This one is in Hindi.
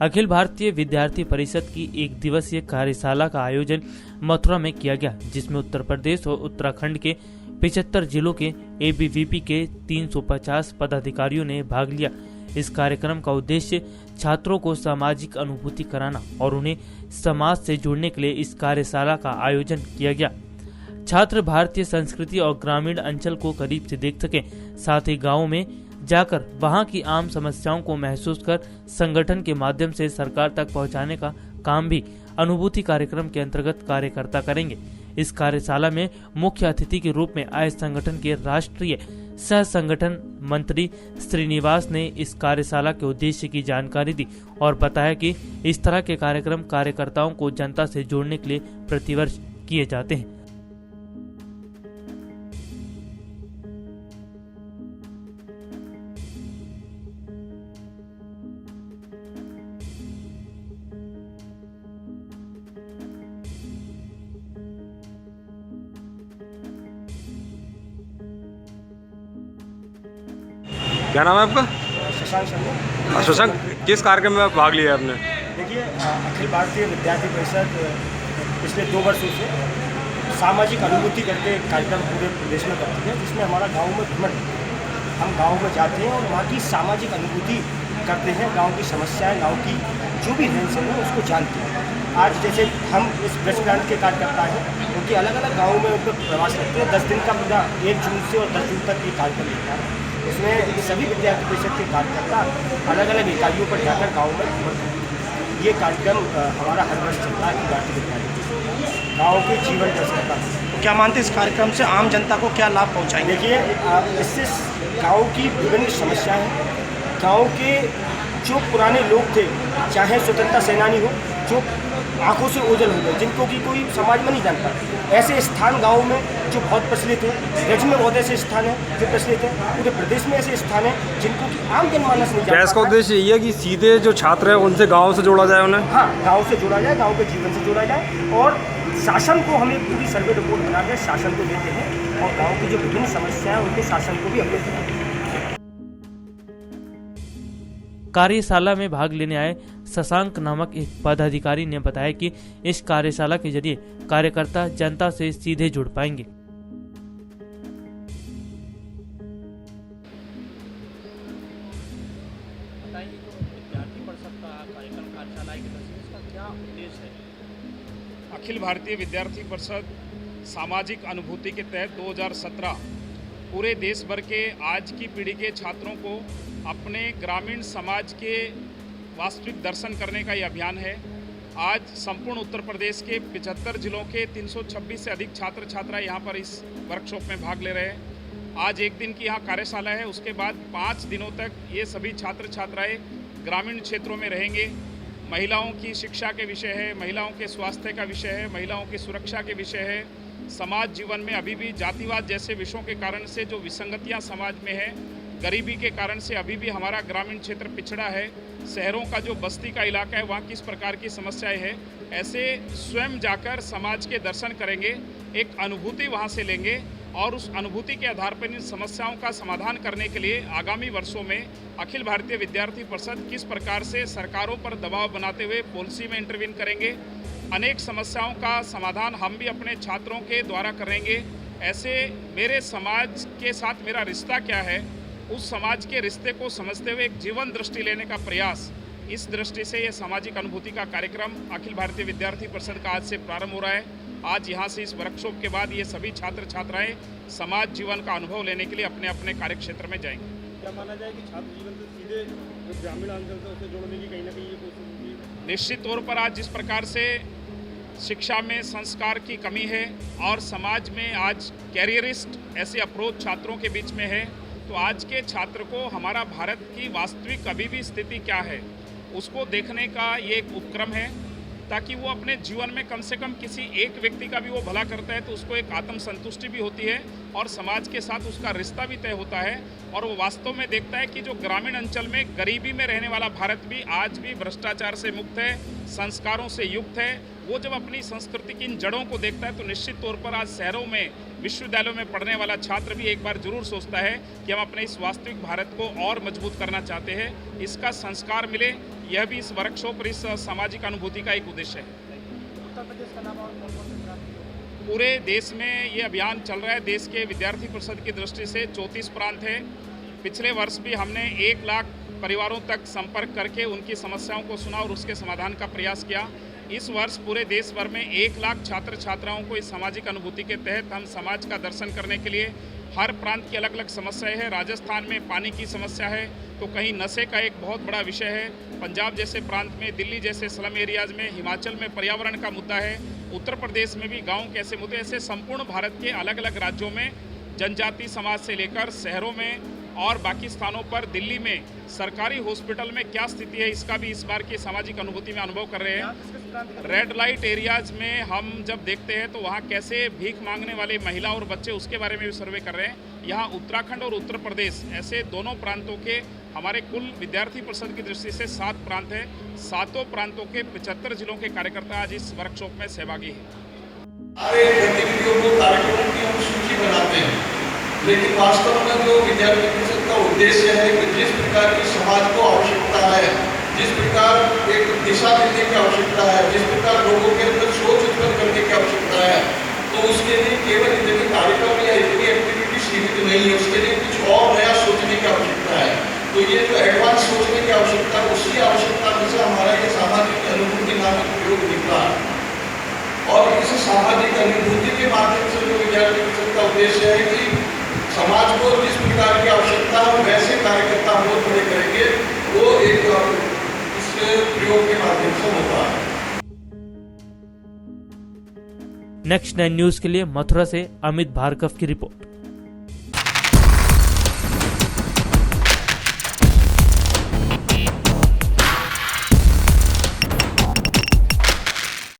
अखिल भारतीय विद्यार्थी परिषद की एक दिवसीय कार्यशाला का आयोजन मथुरा में किया गया, जिसमें उत्तर प्रदेश और उत्तराखंड के 75 जिलों के एबीवीपी के 350 पदाधिकारियों ने भाग लिया। इस कार्यक्रम का उद्देश्य छात्रों को सामाजिक अनुभूति कराना और उन्हें समाज से जोड़ने के लिए इस कार्यशाला का आयोजन किया गया। छात्र भारतीय संस्कृति और ग्रामीण अंचल को करीब से देख सकें, साथ ही गाँव में जाकर वहां की आम समस्याओं को महसूस कर संगठन के माध्यम से सरकार तक पहुंचाने का काम भी अनुभूति कार्यक्रम के अंतर्गत कार्यकर्ता करेंगे। इस कार्यशाला में मुख्य अतिथि के रूप में आए संगठन के राष्ट्रीय सह संगठन मंत्री श्रीनिवास ने इस कार्यशाला के उद्देश्य की जानकारी दी और बताया कि इस तरह के कार्यक्रम कार्यकर्ताओं को जनता से जोड़ने के लिए प्रतिवर्ष किए जाते हैं। क्या नाम है आपका? शशांक शर्मा। शशांक, किस कार्यक्रम में भाग लिया आपने? देखिए, अखिल भारतीय विद्यार्थी परिषद पिछले 2 वर्षों से सामाजिक अनुभूति करके कार्यक्रम पूरे प्रदेश में करती है, जिसमें हमारा गांव में भ्रमण, हम गांव में जाते हैं और वहाँ की सामाजिक अनुभूति करते हैं, गांव की समस्याएं, गांव की जो भी रहन सहन है उसको जानते हैं। आज जैसे हम इस प्रेस प्लांट के कार्यकर्ता हैं, उनके अलग अलग गाँव में उनको प्रवास करते हैं। 10 दिन का पूरा 1 जून से और 10 जून तक ये कार्यक्रम रहता है। इसमें सभी विद्यार्थी परिषद के कार्यकर्ता अलग अलग इकाइयों पर जाकर गाँव में घूमते हैं। ये कार्यक्रम हमारा हर वर्ष चलता है कि भारतीय विद्यार्थी गाँव के जीवन दर्शन का। तो क्या मानते हैं इस कार्यक्रम से आम जनता को क्या लाभ पहुंचाएंगे? देखिए, इससे गाँव की विभिन्न समस्याएं, गाँव के जो पुराने लोग थे, चाहे स्वतंत्रता सेनानी हो, जो आंखों से ओझल हो गए, जिनको कि कोई समाज में नहीं जानता, ऐसे स्थान गाँव में जो बहुत प्रचलित है। रज में बहुत ऐसे स्थान हैं जो प्रचलित हैं, पूरे प्रदेश में ऐसे स्थान हैं जिनको कि आम जनमानस नहीं जानता। इसका उद्देश्य ये है कि सीधे जो छात्र हैं उनसे गांव से जोड़ा जाए, उन्हें गाँव से जोड़ा जाए, गाँव के जीवन से जोड़ा जाए। और शासन को हम एक पूरी सर्वे रिपोर्ट बना के शासन को देते हैं और गाँव की जो विभिन्न समस्याएं हैं उनके शासन को भी अवगत कराते हैं। कार्यशाला में भाग लेने आए शशांक नामक एक पदाधिकारी ने बताया कि इस कार्यशाला के जरिए कार्यकर्ता जनता से सीधे जुड़ पाएंगे। बताइए, जो विद्यार्थी परिषद का कार्यक्रम कार्यशाला इसका क्या उद्देश्य है? अखिल भारतीय विद्यार्थी परिषद सामाजिक अनुभूति के तहत 2017 पूरे देश भर के आज की पीढ़ी के छात्रों को अपने ग्रामीण समाज के वास्तविक दर्शन करने का ये अभियान है। आज संपूर्ण उत्तर प्रदेश के 75 जिलों के 326 से अधिक छात्र छात्राएं यहाँ पर इस वर्कशॉप में भाग ले रहे हैं। आज एक दिन की यहाँ कार्यशाला है, उसके बाद 5 दिनों तक ये सभी छात्र छात्राएं ग्रामीण क्षेत्रों में रहेंगे। महिलाओं की शिक्षा के विषय है, महिलाओं के स्वास्थ्य का विषय है, महिलाओं की सुरक्षा के विषय है। समाज जीवन में अभी भी जातिवाद जैसे विषयों के कारण से जो विसंगतियाँ समाज में है, गरीबी के कारण से अभी भी हमारा ग्रामीण क्षेत्र पिछड़ा है, शहरों का जो बस्ती का इलाका है वहाँ किस प्रकार की समस्याएं हैं, ऐसे स्वयं जाकर समाज के दर्शन करेंगे, एक अनुभूति वहाँ से लेंगे और उस अनुभूति के आधार पर इन समस्याओं का समाधान करने के लिए आगामी वर्षों में अखिल भारतीय विद्यार्थी परिषद किस प्रकार से सरकारों पर दबाव बनाते हुए पॉलिसी में इंटरवीन करेंगे, अनेक समस्याओं का समाधान हम भी अपने छात्रों के द्वारा करेंगे। ऐसे मेरे समाज के साथ मेरा रिश्ता क्या है, उस समाज के रिश्ते को समझते हुए एक जीवन दृष्टि लेने का प्रयास, इस दृष्टि से ये सामाजिक अनुभूति का कार्यक्रम अखिल भारतीय विद्यार्थी परिषद का आज से प्रारंभ हो रहा है। आज यहाँ से इस वर्कशॉप के बाद ये सभी छात्र छात्राएं समाज जीवन का अनुभव लेने के लिए अपने अपने कार्यक्षेत्र में जाएंगे। क्या माना जाए कि छात्र जीवन से सीधे जो ग्रामीण अंचल से उसे जोड़ने की कहीं ना कहीं ये कोशिश होती है? निश्चित तौर पर आज जिस प्रकार से शिक्षा में संस्कार की कमी है और समाज में आज कैरियरिस्ट ऐसे अप्रोच छात्रों के बीच में है, तो आज के छात्र को हमारा भारत की वास्तविक अभी भी स्थिति क्या है उसको देखने का ये एक उपक्रम है, ताकि वो अपने जीवन में कम से कम किसी एक व्यक्ति का भी वो भला करता है तो उसको एक आत्म संतुष्टि भी होती है और समाज के साथ उसका रिश्ता भी तय होता है और वो वास्तव में देखता है कि जो ग्रामीण अंचल में गरीबी में रहने वाला भारत भी आज भी भ्रष्टाचार से मुक्त है, संस्कारों से युक्त है। वो जब अपनी संस्कृति की इन जड़ों को देखता है तो निश्चित तौर पर आज शहरों में विश्वविद्यालयों में पढ़ने वाला छात्र भी एक बार जरूर सोचता है कि हम अपने इस वास्तविक भारत को और मजबूत करना चाहते हैं, इसका संस्कार मिले, यह भी इस वर्कशॉप और इस सामाजिक अनुभूति का एक उद्देश्य है। उत्तर प्रदेश का नाम और कौन-कौन से राज्य? पूरे देश में ये अभियान चल रहा है। देश के विद्यार्थी परिषद की दृष्टि से 34 प्रांत हैं। पिछले वर्ष भी हमने 1 लाख परिवारों तक संपर्क करके उनकी समस्याओं को सुना और उसके समाधान का प्रयास किया। इस वर्ष पूरे देश भर में 1 लाख छात्र छात्राओं को इस सामाजिक अनुभूति के तहत हम समाज का दर्शन करने के लिए, हर प्रांत की अलग अलग समस्याएं हैं। राजस्थान में पानी की समस्या है, तो कहीं नशे का एक बहुत बड़ा विषय है। पंजाब जैसे प्रांत में, दिल्ली जैसे स्लम एरियाज में, हिमाचल में पर्यावरण का मुद्दा है। उत्तर प्रदेश में भी गाँव के ऐसे मुद्दे, ऐसे संपूर्ण भारत के अलग अलग राज्यों में जनजाति समाज से लेकर शहरों में और बाकी स्थानों पर, दिल्ली में सरकारी हॉस्पिटल में क्या स्थिति है, इसका भी इस बार की सामाजिक अनुभूति में अनुभव कर रहे हैं। रेड लाइट एरियाज में हम जब देखते हैं तो वहाँ कैसे भीख मांगने वाले महिला और बच्चे, उसके बारे में भी सर्वे कर रहे हैं। यहाँ उत्तराखंड और उत्तर प्रदेश ऐसे दोनों प्रांतों के हमारे कुल विद्यार्थी परिषद की दृष्टि से 7 प्रांत हैं। 7 प्रांतों के 75 जिलों के कार्यकर्ता आज इस वर्कशॉप में सहभागी हैं। सारे गतिविधियों को, कार्यक्रमों की हम सूची बनाते हैं, लेकिन वास्तव में जो विद्यार्थी परिषद का उद्देश्य है कि जिस प्रकार की समाज को आवश्यकता है, जिस प्रकार एक दिशा देने की आवश्यकता है, जिस प्रकार लोगों के अंदर सोच उत्पन्न करने की आवश्यकता है, तो उसके लिए केवल इतने कार्यक्रम या इतनी एक्टिविटी सीमित नहीं है, उसके लिए कुछ और नया सोचने की आवश्यकता है। तो ये जो एडवांस सोचने की आवश्यकता है, उसी आवश्यकता में से हमारा ये सामाजिक अनुभूति नामक प्रयोग निकला है। और इस सामाजिक अनुभूति के माध्यम से जो विद्यार्थी परिषद का उद्देश्य है कि समाज को जिस प्रकार की आवश्यकता है वैसे कार्यकर्ता हम लोग खड़े करेंगे, वो एक इस प्रयोग के माध्यम से होता है। नेक्स्ट 9 न्यूज के लिए मथुरा से अमित भार्गव की रिपोर्ट।